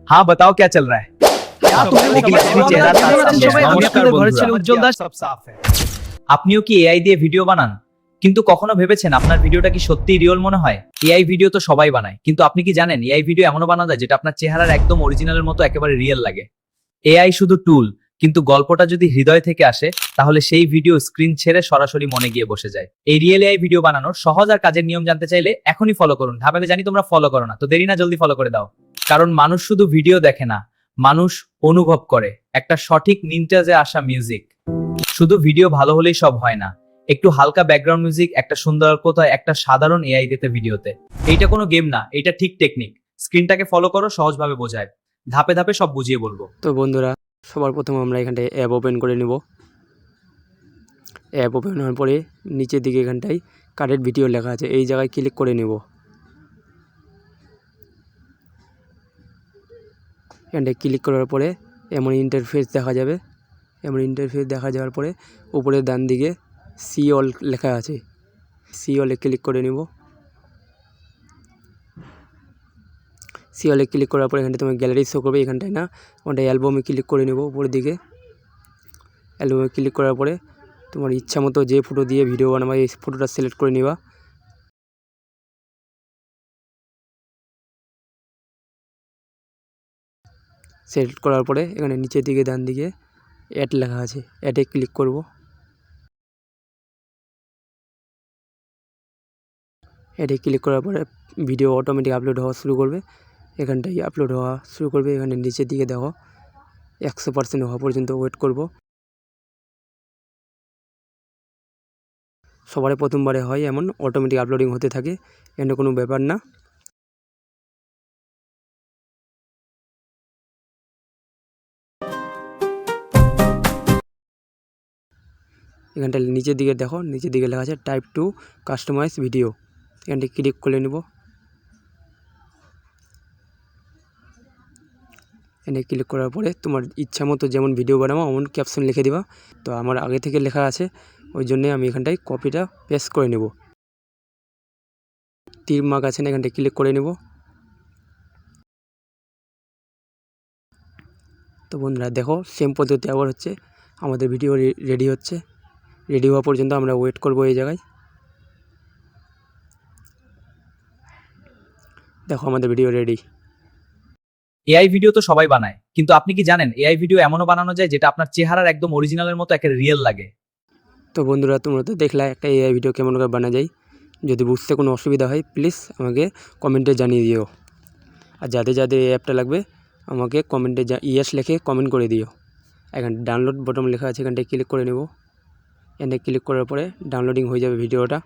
हाँ बताओ क्या चल रहा है लेकिन असली चेहरा তার সামনে। নমস্কার বন্ধুরা, উজ্জ্বল দাস সব সাফ है। আপনিও কি এআই দিয়ে ভিডিও বানান কিন্তু কখনো ভেবেছেন আপনার ভিডিওটা কি সত্যিই রিয়েল মনে হয়? এআই ভিডিও তো সবাই বানায়, কিন্তু আপনি কি জানেন এআই ভিডিও এমনও বানানো যায় যেটা আপনার চেহারার একদম অরিজিনালের মতো একেবারে রিয়েল লাগে। এআই শুধু টুল, কিন্তু গল্পটা যদি হৃদয় থেকে আসে তাহলে সেই ভিডিও স্ক্রিন ছেড়ে সরাসরি মনে গিয়ে বসে যায়। এই রিয়েল এআই ভিডিও বানানোর সহজ আর কাজের নিয়ম জানতে চাইলে এখনই ফলো করুন। ধাপে জানি তোমরা ফলো করো না, তো দেরি না, জলদি ফলো করে দাও। কারণ মানুষ শুধু ভিডিও দেখে না, মানুষ অনুভব করে। একটা সঠিক নিন্টাজে আসা মিউজিক, শুধু ভিডিও ভালো হলেই সব হয় না। একটু হালকা ব্যাকগ্রাউন্ড মিউজিক, একটা সুন্দর কোথায় একটা সাধারণ এআই দিতে ভিডিওতে। এইটা কোনো গেম না, এটা ঠিক টেকনিক। স্ক্রিনটাকে ফলো করো, সহজভাবে বোঝায়। ধাপে ধাপে সব বুঝিয়ে বলবো। তো বন্ধুরা, সবার প্রথম আমরা এখানটায় অ্যাপ ওপেন করে নেব। অ্যাপ ওপেন হওয়ার পরে নিচের দিকে এখানটায় কারেন্ট ভিডিও লেখা আছে, এই জায়গায় ক্লিক করে নেব। এখানটায় ক্লিক করার পরে এমন ইন্টারফেস দেখা যাবে। এমন ইন্টারফেস দেখা যাওয়ার পরে উপরে ডান দিকে সি অল লেখা আছে, সি অলে ক্লিক করে নেব। সি অলে ক্লিক করার পরে এখানটায় তোমার গ্যালারি শো করবে, এখানটায় না, ওখানটায় অ্যালবামে ক্লিক করে নেব। উপরের দিকে অ্যালবামে ক্লিক করার পরে তোমার ইচ্ছা মতো যে ফটো দিয়ে ভিডিও বানাবা এই ফটোটা সিলেক্ট করে নেবা। সিলেক্ট করার পরে এখানে নিচের দিকে ডান দিকে অ্যাড লেখা আছে, অ্যাডে ক্লিক করব। অ্যাডে ক্লিক করার পরে ভিডিও অটোমেটিক আপলোড হওয়া শুরু করবে। এখানটায় আপলোড হওয়া শুরু করবে। এখানে নিচের দিকে দেখো 100% হওয়া পর্যন্ত ওয়েট করব। সবারই প্রথমবারে হয় এমন, অটোমেটিক আপলোডিং হতে থাকে, এখানে কোনো ব্যাপার না। এখানটা নিচের দিকে দেখো, নিচের দিকে লেখা আছে টাইপ টু কাস্টমাইজ ভিডিও, এখানটা ক্লিক করে নেব। এখানে ক্লিক করার পরে তোমার ইচ্ছা মতো যেমন ভিডিও বানাবো এমন ক্যাপশন লিখে দিবা। তো আমার আগে থেকে লেখা আছে, ওই জন্যে আমি এখানটায় কপিটা পেস্ট করে নেব। তীর মার্ক আছে না, এখানটায় ক্লিক করে নেব। তো বন্ধুরা দেখো, সেম পদ্ধতি আবার হচ্ছে, আমাদের ভিডিও রেডি হচ্ছে। রেডি হওয়া পর্যন্ত আমরা ওয়েট করব এই জায়গায়। দেখো আমাদের ভিডিও রেডি। এআই ভিডিও তো সবাই বানায়, কিন্তু আপনি কি জানেন এআই ভিডিও এমনও বানানো যায় যেটা আপনার চেহারার একদম অরিজিনালের মতো একেবারে রিয়েল লাগে। তো বন্ধুরা, তোমরা তো দেখলা একটা এআই ভিডিও কেমন করে বানা যায়। যদি বুঝতে কোনো অসুবিধা হয় প্লিজ আমাকে কমেন্টে জানিয়ে দিও। আর যাদের যাদের এই অ্যাপটা লাগবে আমাকে কমেন্টে ইয়েস লিখে কমেন্ট করে দিও। এখানে ডাউনলোড বটন লেখা আছে, এখানটায় ক্লিক করে নেব। এখানে ক্লিক করার পরে ডাউনলোডিং হয়ে যাবে ভিডিওটা।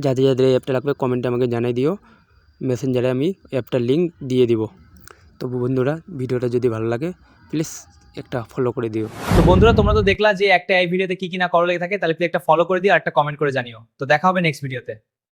যাদের যাদের এই অ্যাপটা লাগবে কমেন্টে আমাকে জানিয়ে দিও, মেসেঞ্জারে আমি অ্যাপটার লিঙ্ক দিয়ে দিব। তো বন্ধুরা, ভিডিওটা যদি ভালো লাগে প্লিজ একটা ফলো করে দিও। তো বন্ধুরা, তোমরা তো দেখলা যে একটা এআই ভিডিওতে কি কি না করা লেগে থাকে, তাহলে প্লিজ একটা ফলো করে দিও আর একটা কমেন্ট করে জানিও। তো দেখা হবে নেক্সট ভিডিওতে।